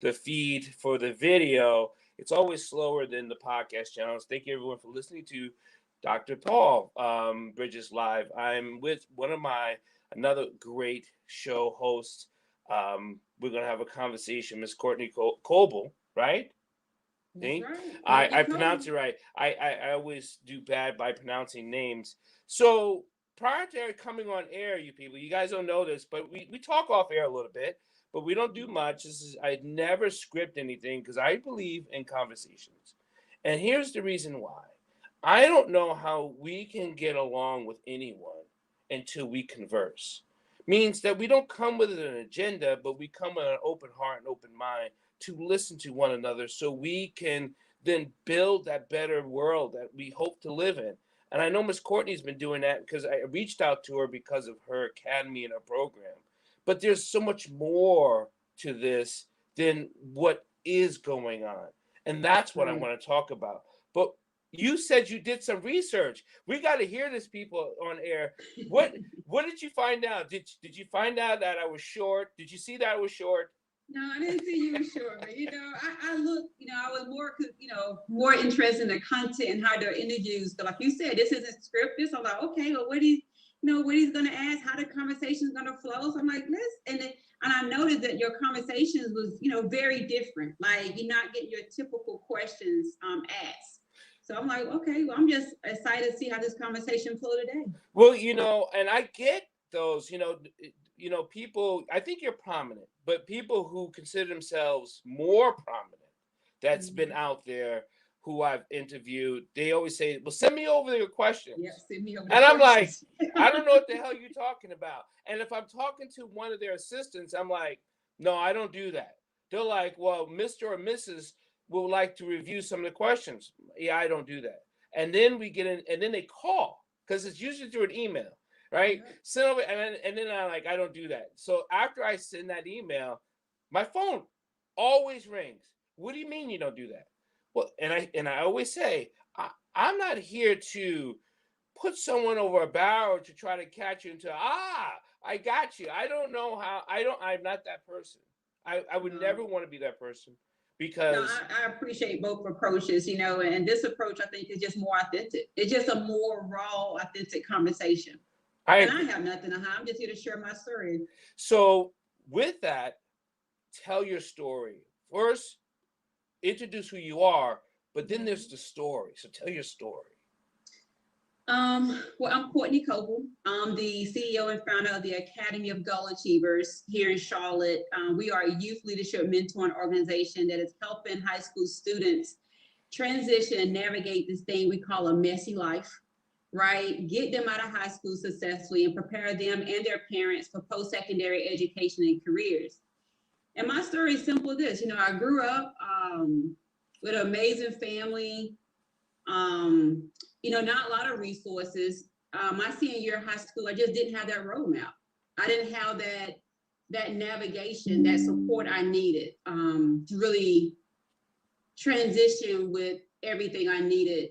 the feed for the video, it's always slower than the podcast channels. Thank you everyone for listening to Dr. Paul Bridges Live. I'm with another great show host. We're gonna have a conversation, Miss Courtnie Coble, right? That's See? right. I Courtney pronounce Coble. it right. I always do bad by pronouncing names. So prior to coming on air, you people, you guys don't know this, but we talk off air a little bit, but we don't do much. I never script anything because I believe in conversations. And here's the reason why. I don't know how we can get along with anyone until we converse. Means that we don't come with an agenda, but we come with an open heart and open mind to listen to one another so we can then build that better world that we hope to live in. And I know Miss Courtney's been doing that because I reached out to her because of her academy and her program. But there's so much more to this than what is going on. And that's what I Right. want to talk about. But you said you did some research. We got to hear this, people on air. What what did you find out? Did you find out that I was short? Did you see that I was short? No, I didn't see you were sure, but I look, I was more, more interested in the content and how the interviews. So like you said, this isn't scripted. So I'm like, okay, well, what he's gonna ask, how the conversation's gonna flow. So I'm like, and I noticed that your conversations was, very different. Like you're not getting your typical questions asked. So I'm like, okay, well, I'm just excited to see how this conversation flow today. Well, and I get those, people. I think you're prominent, but people who consider themselves more prominent, that's been Mm-hmm. out there, who I've interviewed, they always say, "Well, send me over your Yeah, questions," send me over the and I'm like, questions. "I don't know what the hell you're talking about." And if I'm talking to one of their assistants, I'm like, "No, I don't do that." They're like, "Well, Mr. or Mrs. would like to review some of the questions." Yeah, I don't do that. And then we get in, and then they call because it's usually through an email, right? Yeah. Send over, and then I don't do that. So after I send that email, my phone always rings. What do you mean you don't do that? Well, and I always say I'm not here to put someone over a barrel to try to catch you into I got you. I don't know how. I'm not that person. I would No. never want to be that person No, because I appreciate both approaches, and this approach I think is just more authentic. It's just a more raw, authentic conversation. I And I agree. have nothing to hide. I'm just here to share my story. So with that, tell your story first. Introduce who you are, but then there's Mhm. the story. So tell your story. Well, I'm Courtnie Coble. I'm the CEO and founder of the Academy of Goal Achievers here in Charlotte. We are a youth leadership mentoring organization that is helping high school students transition and navigate this thing we call a messy life, right? Get them out of high school successfully and prepare them and their parents for post-secondary education and careers. And my story is simple as this. I grew up with an amazing family, um, not a lot of resources. My senior year of high school, I just didn't have that roadmap. I didn't have that navigation, that support I needed to really transition with everything I needed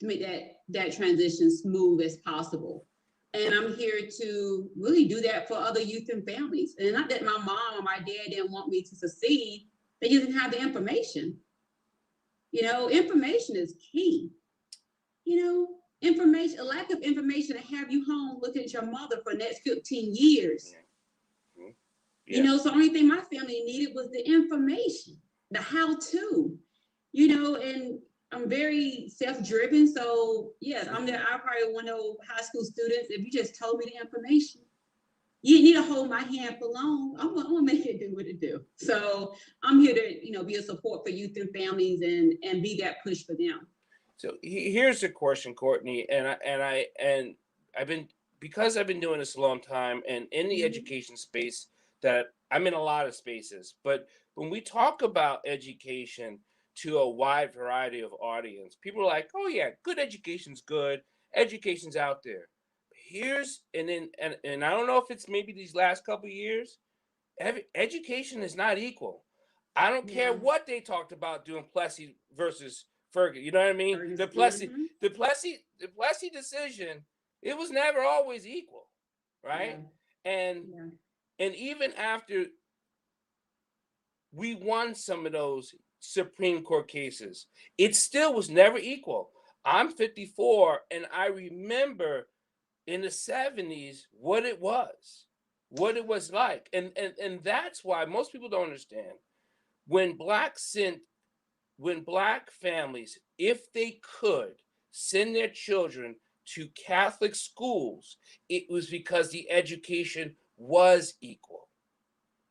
to make that transition smooth as possible. And I'm here to really do that for other youth and families. And not that my mom or my dad didn't want me to succeed, they just didn't have the information. Information is key. Information, a lack of information to have you home looking at your mother for the next 15 years. Yeah. Mhm. Yeah. So the only thing my family needed was the information, the how to, and I'm very self-driven. So yes, I probably one of those high school students. If you just told me the information, you didn't need to hold my hand for long. I'm gonna make it do what it do. So I'm here to, be a support for youth and families and be that push for them. So here's the question, Courtney, and I've been because I've been doing this a long time, and in the Mm-hmm. education space that I'm in a lot of spaces, but when we talk about education to a wide variety of audience, people are like, "Oh yeah, good education's good. Education's out there." Here's and I don't know if it's maybe these last couple of years, education is not equal. I don't care Yeah. what they talked about doing Plessy versus Ferguson. You know what I mean? The Ferguson. Plessy, Mm-hmm. the Plessy, the Plessy decision. It was never always equal, right? Yeah. And Yeah. and even after we won some of those Supreme Court cases. It still was never equal. I'm 54, and I remember in the 70s what it was like. And that's why most people don't understand. When black families, if they could send their children to Catholic schools, it was because the education was equal.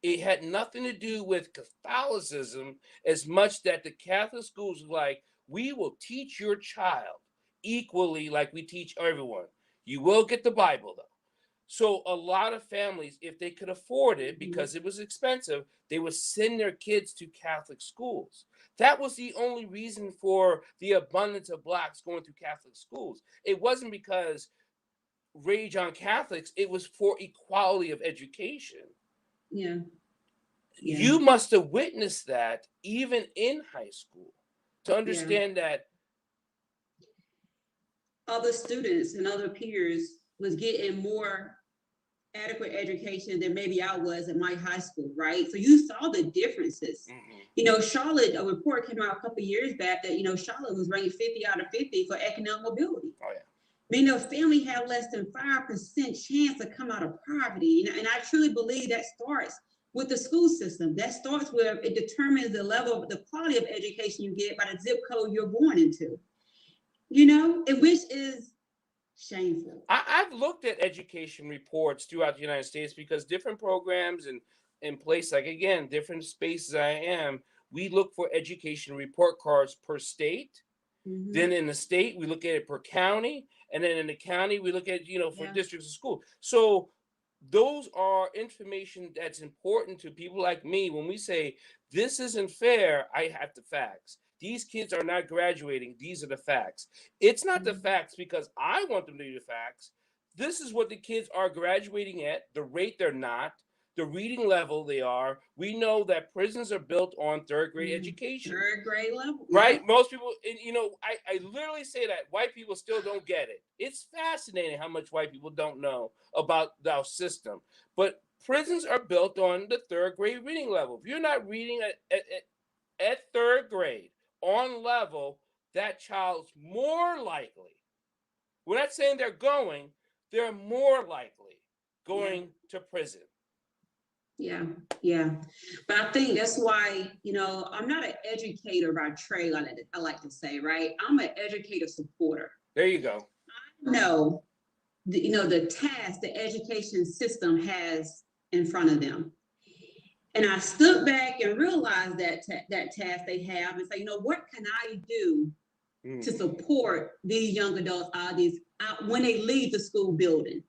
It had nothing to do with Catholicism as much that the Catholic schools were like, we will teach your child equally like we teach everyone. You will get the Bible though. So a lot of families, if they could afford it, because it was expensive, they would send their kids to Catholic schools. That was the only reason for the abundance of blacks going to Catholic schools. It wasn't because rage on Catholics, it was for equality of education. Yeah. You must have witnessed that even in high school to understand that other students and other peers was getting more adequate education than maybe I was at my high school, right? So you saw the differences. You know, Charlotte, a report came out a couple of years back that, you know, Charlotte was ranked 50 out of 50 for economic mobility. Oh, yeah. I mean, a family have less than 5% chance to come out of poverty. And I truly believe that starts with the school system. That starts where it determines the level of the quality of education you get by the zip code you're born into. You know, and which is shameful. I've looked at education reports throughout the United States because different programs and in place, like again, different spaces I am, we look for education report cards per state. Then in the state, we look at it per county. And then in the county, we look at, you know, for districts of school. So those are information that's important to people like me. When we say this isn't fair, I have the facts. These kids are not graduating. These are the facts. It's not the facts because I want them to be the facts. This is what the kids are graduating at, the rate they're not, the reading level they are. We know that prisons are built on third grade education. Third grade level. Right? Most people, you know, I literally say that white people still don't get it. It's fascinating how much white people don't know about our system. But prisons are built on the third grade reading level. If you're not reading at third grade on level, that child's more likely. We're not saying they're more likely going to prison. Yeah. But I think that's why, you know, I'm not an educator by trade, I like to say, right? I'm an educator supporter. There you go. I know, you know, the task the education system has in front of them. And I stood back and realized that that task they have and say, you know, what can I do to support these young adults when they leave the school building?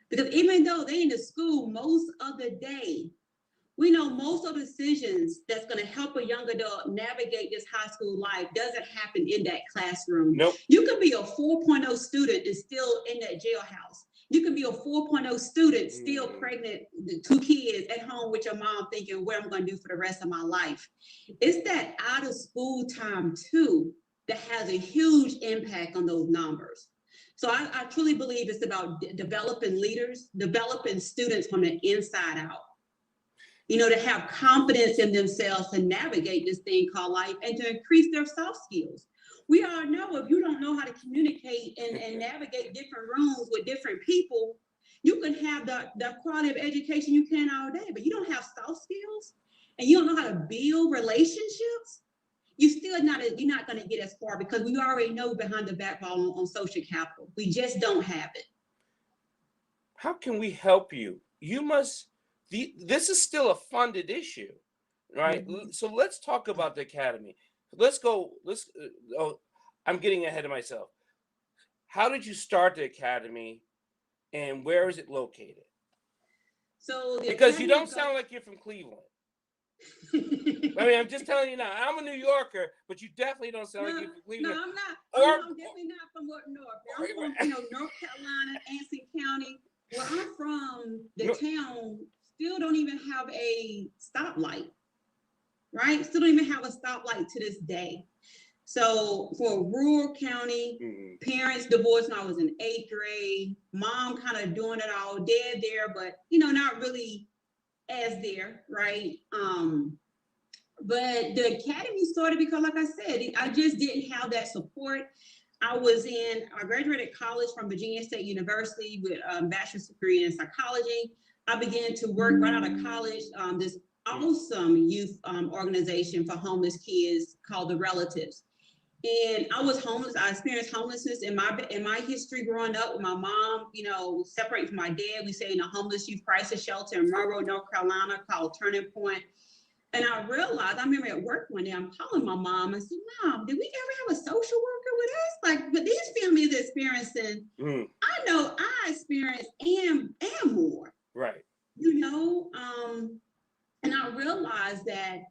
Because even though they're in the school most of the day, we know most of the decisions that's going to help a young adult navigate this high school life doesn't happen in that classroom. Nope. You could be a 4.0 student and still in that jailhouse. You can be a 4.0 student, still pregnant, 2 kids at home with your mom thinking, what I'm going to do for the rest of my life. It's that out of school time too that has a huge impact on those numbers. So I truly believe it's about developing leaders, developing students from the inside out. You know, to have confidence in themselves to navigate this thing called life and to increase their soft skills. We all know if you don't know how to communicate and navigate different rooms with different people, you can have the quality of education you can all day, but you don't have soft skills and you don't know how to build relationships, you're not going to get as far because we already know behind the backbone on social capital. We just don't have it. How can we help you? This is still a funded issue, right? So let's talk about the academy. I'm getting ahead of myself. How did you start the academy and where is it located? So because you don't sound like you're from Cleveland. I mean, I'm just telling you now. I'm a New Yorker, but you definitely don't sound like you're from Cleveland. No, I'm not. I'm definitely not from up north. I'm from North Carolina, Anson County. Where I'm from, the town still don't even have a stoplight, right? Still don't even have a stoplight to this day. So for a rural county, parents divorced when I was in 8th grade. Mom kind of doing it all, dad there, but not really as there, right? But the academy started because, like I said, I just didn't have that support. I graduated college from Virginia State University with a bachelor's degree in psychology. I began to work right out of college, this awesome youth organization for homeless kids called The Relatives. And I was homeless. I experienced homelessness in my history growing up with my mom, separating from my dad. We stayed in a homeless youth crisis shelter in Monroe, North Carolina called Turning Point. And I realized, I remember at work one day, I'm calling my mom and said, Mom, did we ever have a social worker with us? Like, but these families are experiencing, I know I experienced and more. Right. And I realized that,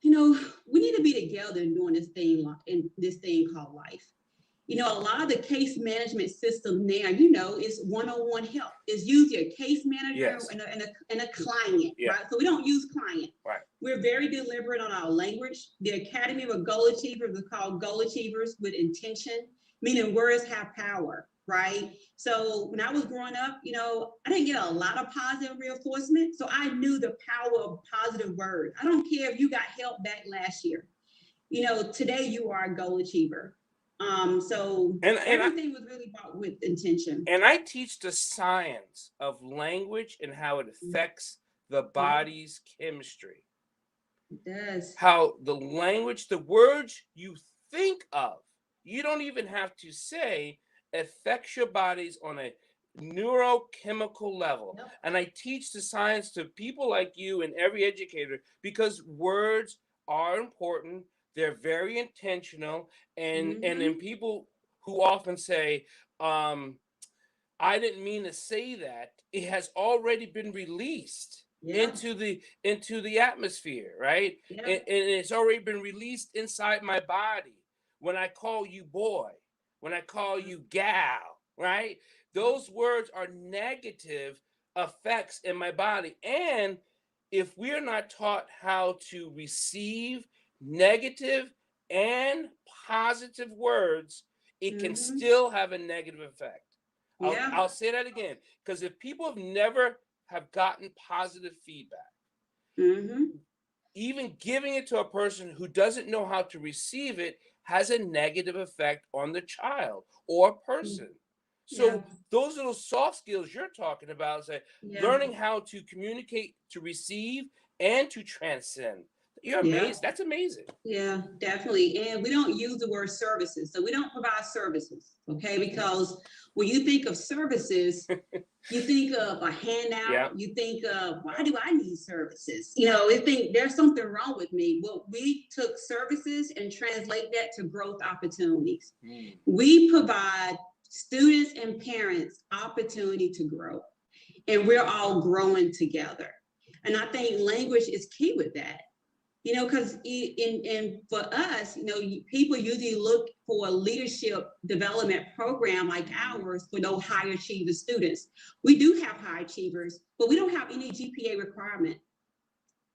we need to be together in doing this thing called life. A lot of the case management system now, is one-on-one help. It's usually a case manager and a client, right? So we don't use client. Right. We're very deliberate on our language. The Academy of Goal Achievers is called Goal Achievers with Intention, meaning words have power, right? So when I was growing up, I didn't get a lot of positive reinforcement. So I knew the power of positive words. I don't care if you got help back last year. Today you are a goal achiever. So everything was really about with intention. And I teach the science of language and how it affects the body's chemistry. It does. How the language, the words you think of, you don't even have to say, affects your bodies on a neurochemical level. Yep. And I teach the science to people like you and every educator because words are important. They're very intentional. And then people who often say, I didn't mean to say that, it has already been released into the atmosphere, right? Yeah. And it's already been released inside my body. When I call you boy, when I call you gal, right? Those words are negative effects in my body. And if we're not taught how to receive negative and positive words, it can still have a negative effect. I'll say that again, because if people have gotten positive feedback, even giving it to a person who doesn't know how to receive it has a negative effect on the child or person. So those are those soft skills you're talking about, learning how to communicate, to receive, and to transcend. You're amazing. That's amazing. Yeah, definitely. And we don't use the word services. So we don't provide services, okay? Because when you think of services, you think of a handout. You think of, why do I need services? You think there's something wrong with me. Well, we took services and translate that to growth opportunities. We provide students and parents opportunity to grow. And we're all growing together. And I think language is key with that. Because for us, people usually look for a leadership development program like ours for those high achiever students. We do have high achievers, but we don't have any GPA requirement,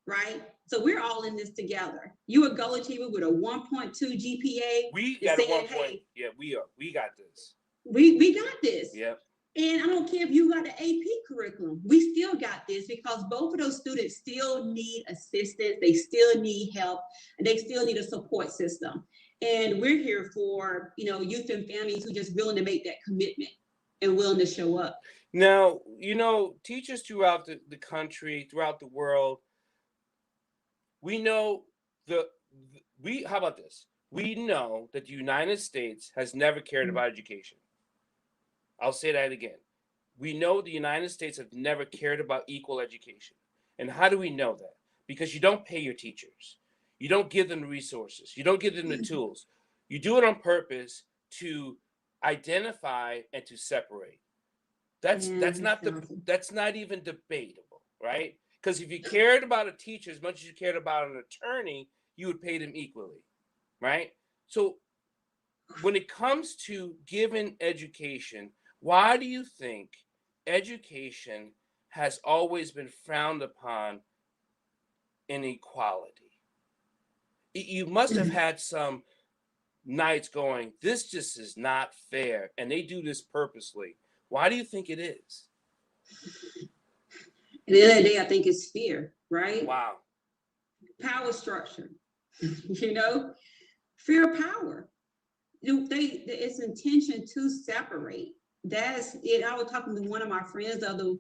right? So we're all in this together. You're a goal achiever with a 1.2 GPA. We got a 1 point. Yeah, we are. We got this. We got this. Yeah. And I don't care if you got the AP curriculum, we still got this because both of those students still need assistance, they still need help, and they still need a support system. And we're here for, youth and families who just willing to make that commitment and willing to show up. Now, teachers throughout the country, throughout the world, we know how about this? We know that the United States has never cared about education. I'll say that again. We know the United States have never cared about equal education. And how do we know that? Because you don't pay your teachers. You don't give them the resources. You don't give them the tools. You do it on purpose to identify and to separate. That's not even debatable, right? Because if you cared about a teacher as much as you cared about an attorney, you would pay them equally, right? So when it comes to giving education, why do you think education has always been frowned upon in equality? You must have had some nights going, this just is not fair, and they do this purposely. Why do you think it is? At the end of the day, I think it's fear, right? Wow. power structure, you know, fear of power. It's intention to separate. That's it. I was talking to one of my friends the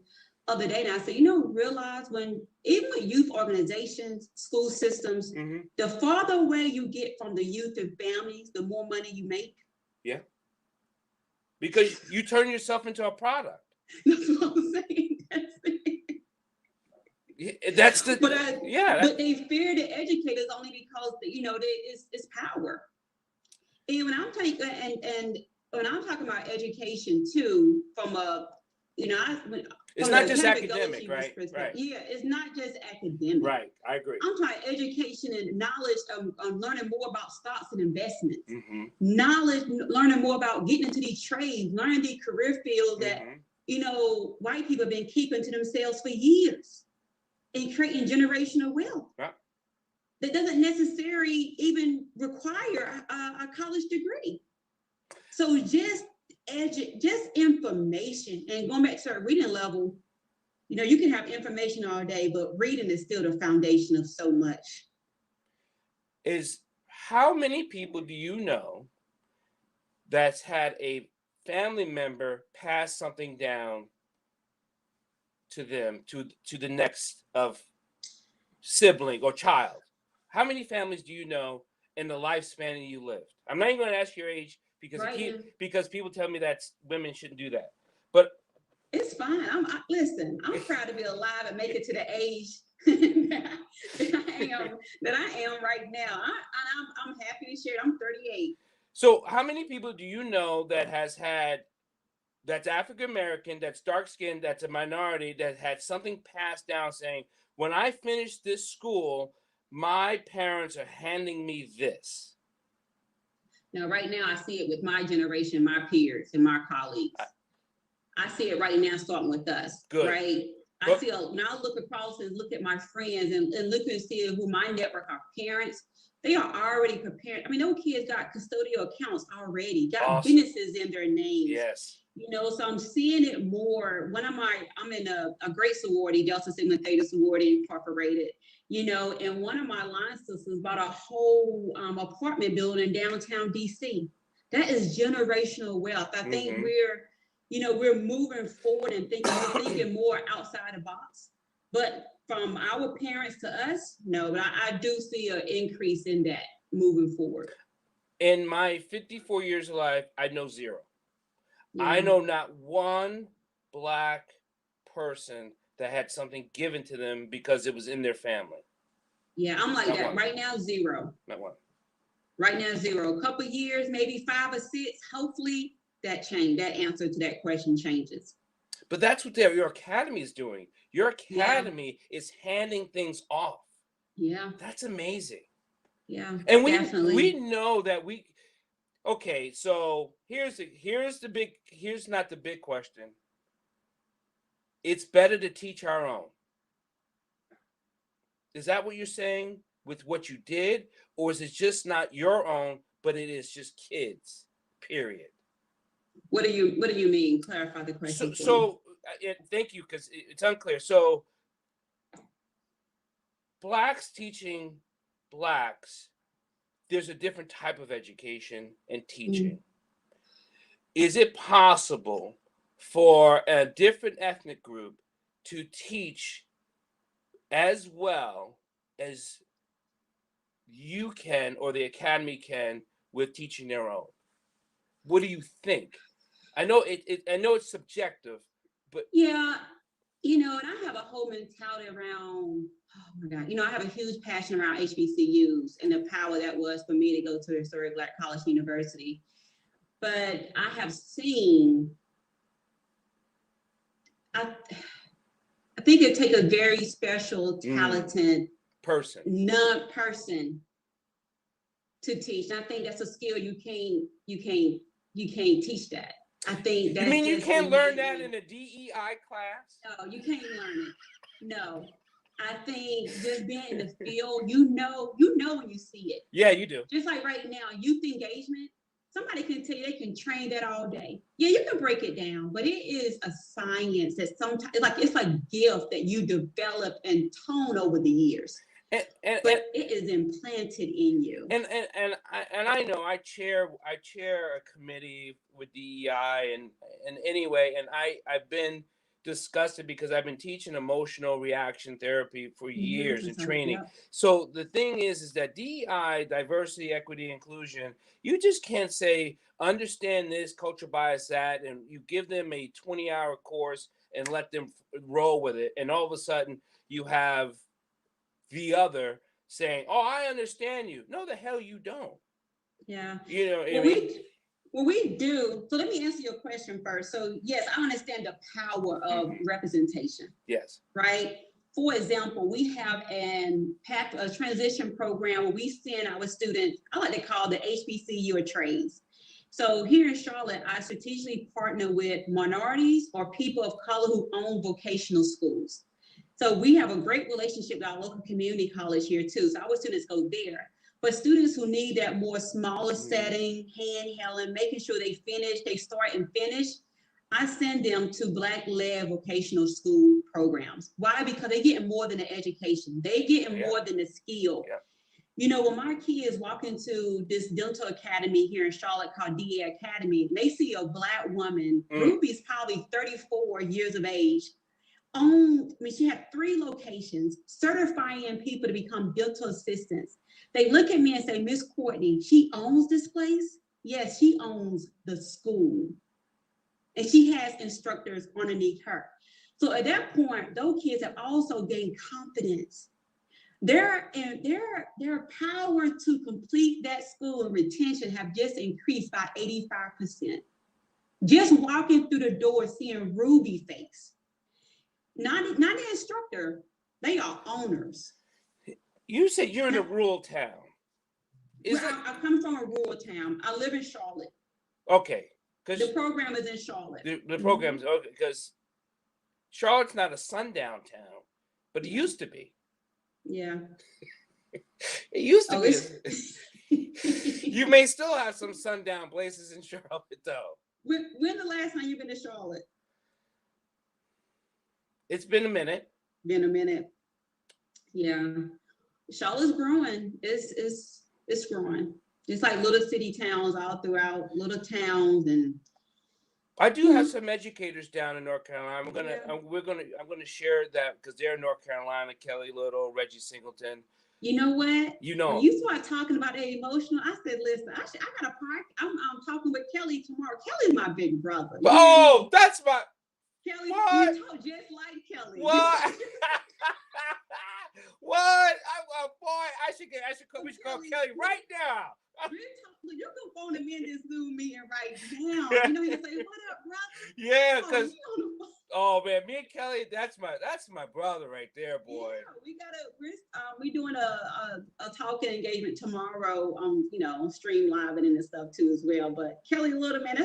other day, and I said, realize when even with youth organizations, school systems, the farther away you get from the youth and families, the more money you make. Yeah. Because you turn yourself into a product. That's what I'm saying. That's the but they fear the educators only because it's power. And when I'm talking about education too, from it's not just academic, right? Right. Yeah, it's not just academic. Right, I agree. I'm talking education and knowledge of learning more about stocks and investments. Knowledge, learning more about getting into these trades, learning the career fields that white people have been keeping to themselves for years, and creating generational wealth. Yeah. That doesn't necessarily even require a college degree. So just information, and going back to our reading level, you can have information all day, but reading is still the foundation of so much. How many people do you know that's had a family member pass something down to them, to the next of sibling or child? How many families do you know in the lifespan you lived? I'm not even going to ask your age because people tell me that women shouldn't do that. But it's fine. Listen, I'm proud to be alive and make it to the age that I am right now. I'm happy to share. I'm 38. So how many people do you know that's African American, that's dark skinned, that's a minority, that had something passed down saying, when I finish this school, my parents are handing me this? Now, right now, I see it with my generation, my peers, and my colleagues. I see it right now, starting with us. Good. Right? I see now look across and look at my friends and look and see who my network are. Parents, they are already prepared. I mean, those kids got custodial accounts already, got businesses in their names. Yes. So I'm seeing it more. I'm in a great sorority, Delta Sigma Theta Sorority Incorporated, and one of my line sisters bought a whole apartment building in downtown DC. That is generational wealth. I think we're moving forward and thinking more outside the box. But from our parents to us, no, but I do see an increase in that moving forward. In my 54 years of life, I know zero. Yeah. I know not one Black person that had something given to them because it was in their family. Yeah, I'm like that. Right now, zero. Not one. Right now, zero. A couple of years, maybe 5 or 6. Hopefully that answer to that question changes. But that's what your academy is doing. Your academy is handing things off. Yeah. That's amazing. Yeah. And we know that okay, so here's not the big question. It's better to teach our own. Is that what you're saying with what you did? Or is it just not your own, but it is just kids, period? What do you mean? Clarify the question. So thank you, because it's unclear. So Blacks teaching Blacks, there's a different type of education and teaching. Is it possible for a different ethnic group to teach as well as you can or the academy can with teaching their own? What do you think? I know it's subjective, but yeah, and I have a whole mentality around, oh my God, I have a huge passion around HBCUs and the power that was for me to go to a historic Black college university. But I have seen, I think it takes a very special, talented person to teach. And I think that's a skill you can't teach that. I think that's, you mean you can't learn that in a DEI class? No, you can't learn it. No. I think just being in the field, you know when you see it. Yeah, you do. Just like right now, youth engagement, somebody can tell you they can train that all day. Yeah, you can break it down, but it is a science that sometimes it's like a gift that you develop and tone over the years. but it is implanted in you. And I know I chair a committee with DEI and anyway, and I've been disgusted because I've been teaching emotional reaction therapy for years and training. Yep. So the thing is that DEI, diversity, equity, inclusion, you just can't say understand this, culture bias that, and you give them a 20-hour course and let them roll with it, and all of a sudden you have the other saying, "Oh, I understand you." No, the hell you don't. Yeah. You know, Well, we do. So let me answer your question first. So yes, I understand the power of representation. Yes. Right. For example, we have a transition program where we send our students, I like to call the HBCU or trades. So here in Charlotte, I strategically partner with minorities or people of color who own vocational schools. So we have a great relationship with our local community college here too. So our students go there. But students who need that more smaller setting, handheld, and making sure they start and finish, I send them to Black-led vocational school programs. Why? Because they get more than the education. They get more than the skill. Yeah. You know, when my kids walk into this dental academy here in Charlotte called Dyer Academy, they see a Black woman, Ruby's probably 34 years of age, she had 3 locations, certifying people to become dental assistants. They look at me and say, "Miss Courtnie, she owns this place?" Yes, she owns the school. And she has instructors underneath her. So at that point, those kids have also gained confidence. Their power to complete that school and retention have just increased by 85%. Just walking through the door, seeing Ruby face. Not the instructor, they are owners. You said you're in a rural town. I come from a rural town. I live in Charlotte. Okay. The program is in Charlotte. The program is okay because Charlotte's not a sundown town, but it used to be. Yeah. It used to be. You may still have some sundown places in Charlotte, though. When the last time you've been to Charlotte? It's been a minute. Yeah. Charlotte's growing. It's growing. It's like little city towns all throughout, little towns, and I do have some educators down in North Carolina. I'm gonna share that because they're in North Carolina. Kelly Little, Reggie Singleton. You know what? You know, when you start talking about that emotional, I said, "Listen, I got a park. I'm talking with Kelly tomorrow. Kelly's my big brother." Oh, that's my Kelly. What? You talk just like Kelly. What? What? We should call Kelly right now. You can phone him in this Zoom meeting right now. You know, he can say, "What up, brother?" Yeah, because man, me and Kelly, that's my brother right there, boy. Yeah, we doing a talking engagement tomorrow. Stream live and stuff too as well. But Kelly Little, man,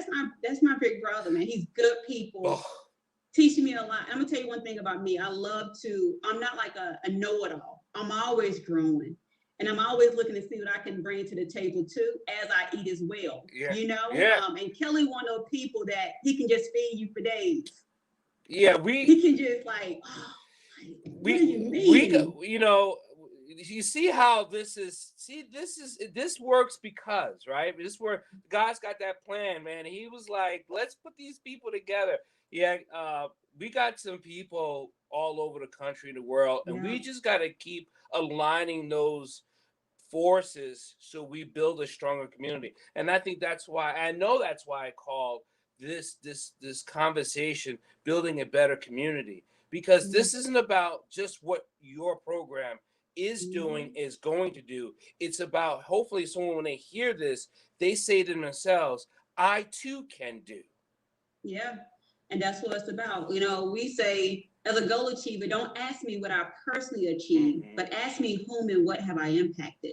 that's my big brother, man. He's good people. Teaching me a lot. I'm gonna tell you one thing about me. I'm not like a know-it-all. I'm always growing. And I'm always looking to see what I can bring to the table too, as I eat as well. Yeah. And Kelly, one of those people that he can just feed you for days. Yeah, he can just like, what do you mean? You see how this works because, right? This is where God's got that plan, man. He was like, let's put these people together. Yeah, we got some people all over the country, the world, and we just got to keep aligning those forces so we build a stronger community. And I think that's why I called this conversation building a better community, because this isn't about just what your program is doing, is going to do. It's about hopefully someone, when they hear this, they say to themselves, I too can do. Yeah. And that's what it's about. We say, as a goal achiever, don't ask me what I personally achieved, but ask me whom and what have I impacted.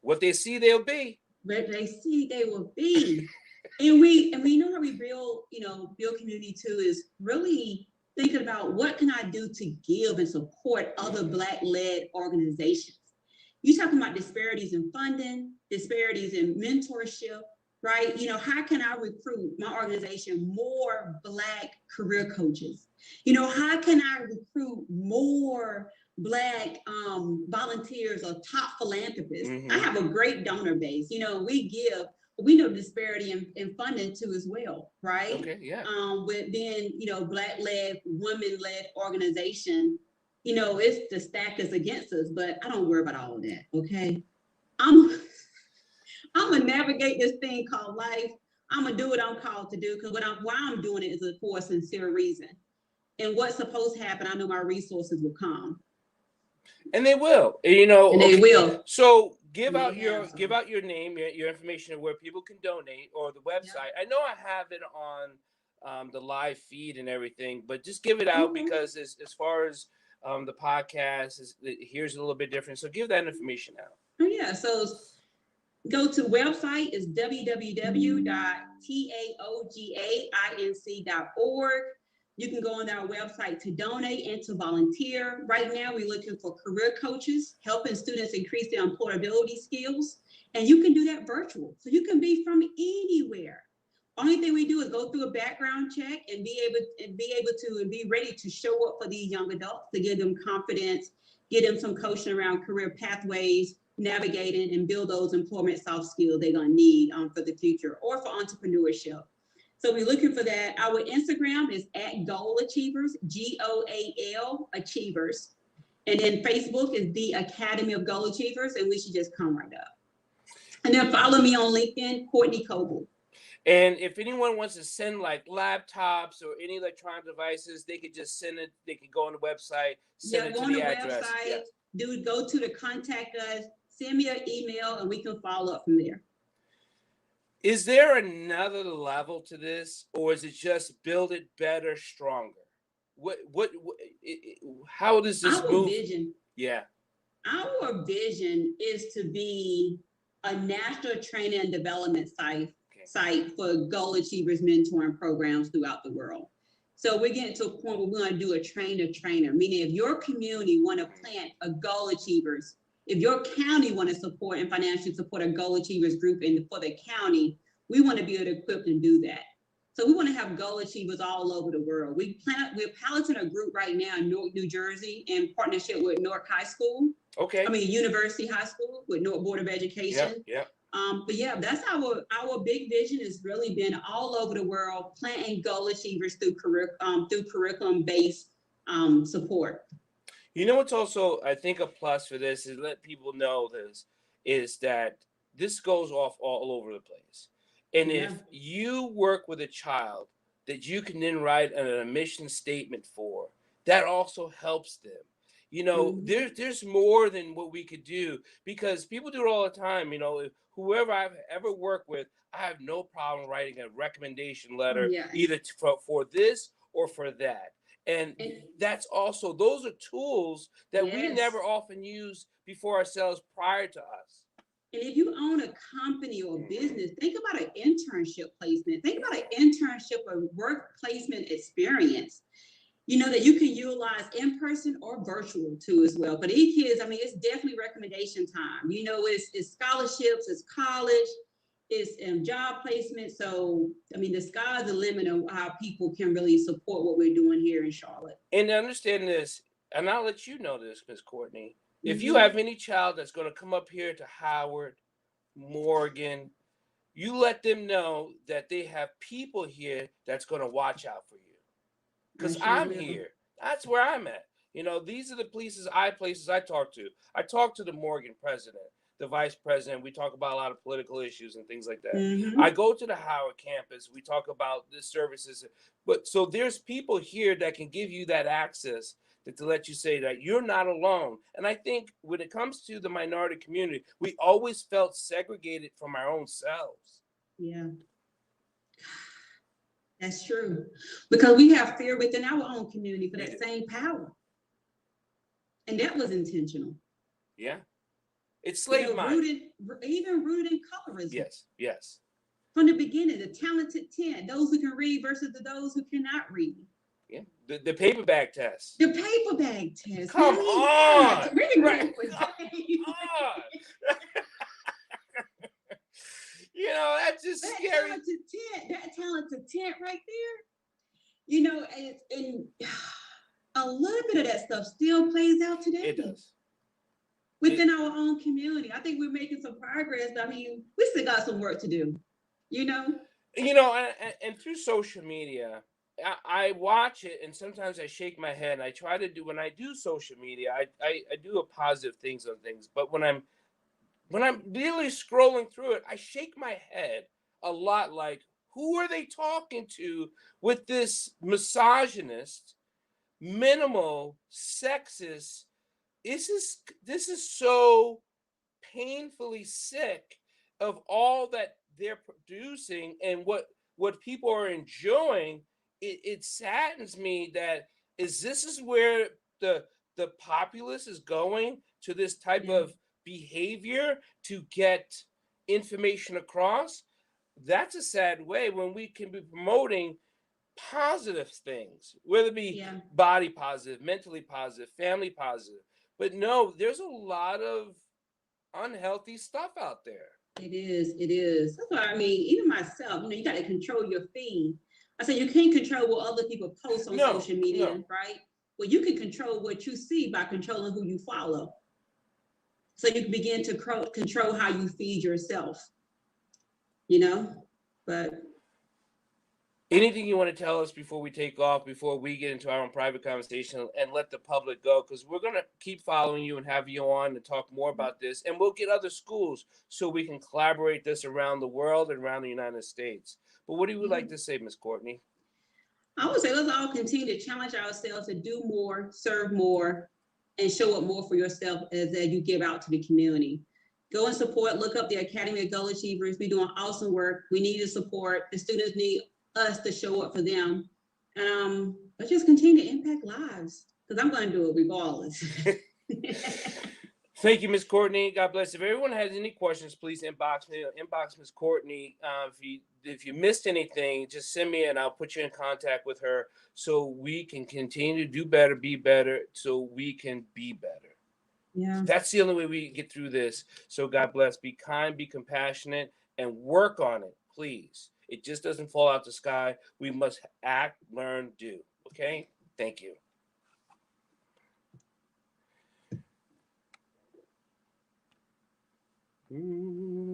What they see, they'll be. What they see, they will be. and we know how we build community too, is really thinking about what can I do to give and support other Black-led organizations. You're talking about disparities in funding, disparities in mentorship, right? How can I recruit my organization more Black career coaches? How can I recruit more Black volunteers or top philanthropists. Mm-hmm. I have a great donor base. You know, we give, we know disparity in funding too as well, right? Okay, yeah. With being, you know, Black-led, women-led organization, you know, it's the stack is against us, but I don't worry about all of that, okay? I'm gonna navigate this thing called life. I'm gonna do what I'm called to do, because why I'm doing it is for a sincere reason. And what's supposed to happen, I know my resources will come. And they will, you know. And they will. So give out your name, your information where people can donate, or the website. I know I have it on the live feed and everything, but just give it out because as far as the podcast here's a little bit different. So give that information out. Oh yeah. So go to website is www.taogainc.org. You can go on our website to donate and to volunteer. Right now, we're looking for career coaches, helping students increase their employability skills. And you can do that virtual. So you can be from anywhere. Only thing we do is go through a background check and be able to be ready to show up for these young adults, to give them confidence, give them some coaching around career pathways, navigating and build those employment soft skills they're gonna need for the future or for entrepreneurship. So we're looking for that. Our Instagram is @Goal Achievers, GOAL Achievers. And then Facebook is the Academy of Goal Achievers, and we should just come right up. And then follow me on LinkedIn, Courtnie Coble. And if anyone wants to send like laptops or any electronic devices, they could just send it. They could go on the website, send it to the address. Website, go to the contact us, send me an email, and we can follow up from there. Is there another level to this, or is it just build it better, stronger? How does this move? Our vision. Yeah. Our vision is to be a national training and development site for goal achievers mentoring programs throughout the world. So we're getting to a point where we're going to do a trainer, meaning if your community want to plant a goal achievers, if your county want to support and financially support a goal achievers group for the county, we want to be able to equip and do that. So we want to have goal achievers all over the world. We're piloting a group right now in Newark, New Jersey, in partnership with Newark High School. University High School with Newark Board of Education. But yeah, that's our big vision has really been all over the world, planting goal achievers through curriculum-based support. You know what's also, I think, a plus for this is let people know this, is that this goes off all over the place. And if you work with a child that you can then write an admission statement for, that also helps them. You know, there's more than what we could do, because people do it all the time. You know, whoever I've ever worked with, I have no problem writing a recommendation letter, either for this or for that. And that's also, those are tools that we never often use before ourselves prior to us. And if you own a company or business, think about an internship placement. Think about an internship or work placement experience, you know, that you can utilize in person or virtual too as well. But these kids, I mean, it's definitely recommendation time. You know, it's scholarships, it's college, it's job placement. So, I mean, the sky's the limit of how people can really support what we're doing here in Charlotte. And to understand this, and I'll let you know this, Ms. Courtnie, if you have any child that's going to come up here to Howard, Morgan, you let them know that they have people here that's going to watch out for you. Because I'm here. That's where I'm at. You know, these are the places I talk to. I talk to the Morgan president, the vice president. We talk about a lot of political issues and things like that. I go to the Howard campus. We talk about the services. But so there's people here that can give you that access to let you say that you're not alone. And I think when it comes to the minority community, we always felt segregated from our own selves. Yeah. That's true. Because we have fear within our own community for that same power. And that was intentional. Yeah. It's slave mind. Even rooted in colorism. Yes. From the beginning, the talented 10, those who can read versus those who cannot read. Yeah. The paper bag test. The paper bag test. Come on. Really right. Come on. You know, that's just scary. That talented tent right there. You know, and a little bit of that stuff still plays out today. It does. Within our own community. I think we're making some progress. I mean, we still got some work to do, you know? And through social media, I watch it, and sometimes I shake my head. And I try to do, when I do social media, I do a positive things on things. But when I'm really scrolling through it, I shake my head a lot. Like, who are they talking to with this misogynist, minimal, sexist? This is so painfully sick of all that they're producing and what people are enjoying. It saddens me that this is where the populace is going, to this type Yeah. of behavior to get information across. That's a sad way, when we can be promoting positive things, whether it be Yeah. body positive, mentally positive, family positive. But no, there's a lot of unhealthy stuff out there. It is. It is. That's why I mean, even myself, you got to control your feed. I said you can't control what other people post on No, social media, no. right? Well, you can control what you see by controlling who you follow. So you can begin to control how you feed yourself, you know? But Anything you want to tell us before we take off, before we get into our own private conversation and let the public go? Because we're going to keep following you and have you on to talk more about this. And we'll get other schools so we can collaborate this around the world and around the United States. But what do you like to say, Ms. Courtnie? I would say let's all continue to challenge ourselves to do more, serve more, and show up more for yourself as you give out to the community. Go and support, look up the Academy of Goal Achievers. We're doing awesome work. We need your support. The students need us to show up for them. Let's just continue to impact lives, because I'm going to do it regardless. Thank you, Ms. Courtnie. God bless. If everyone has any questions, please inbox me. Inbox Ms. Courtnie. If you missed anything, just send me and I'll put you in contact with her so we can continue to do better, be better, so we can be better. Yeah. That's the only way we get through this. So God bless. Be kind, be compassionate, and work on it, please. It just doesn't fall out the sky. We must act, learn, do. Okay? Thank you.